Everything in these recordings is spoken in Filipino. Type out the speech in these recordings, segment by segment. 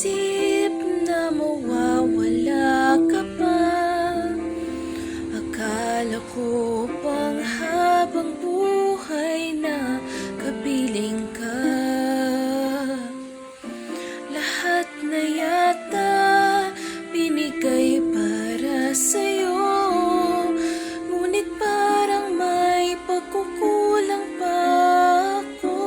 naisip na mawawala ka pa. Akala ko pang habang buhay na kapiling ka. Lahat na yata binigay para sa'yo, ngunit parang may pagkukulang pa ako.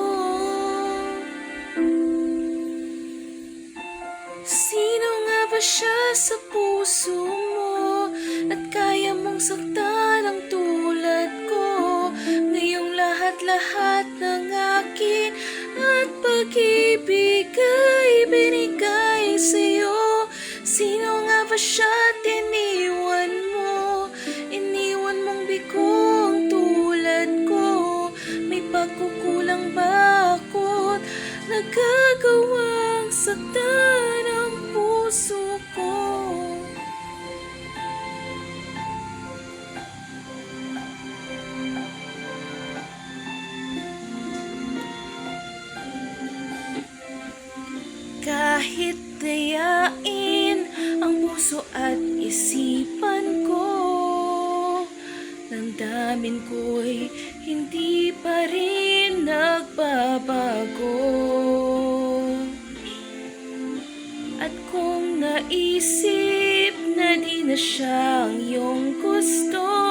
Sino nga ba siya sa puso mo at kaya mong saktan ang tulad ko? Ngayong lahat-lahat ng akin at pag-ibig ay binigay sa'yo. Sino nga ba siya at iniwan mo? Iniwan mong bigong tulad ko. May pagkukulang ba ako't nagagawang saktan ang puso ko? Kahit dayain ang puso at isipan ko, damdamin ko'y hindi pa rin nagbabago. At kung naisip na di na siya ang iyong gusto,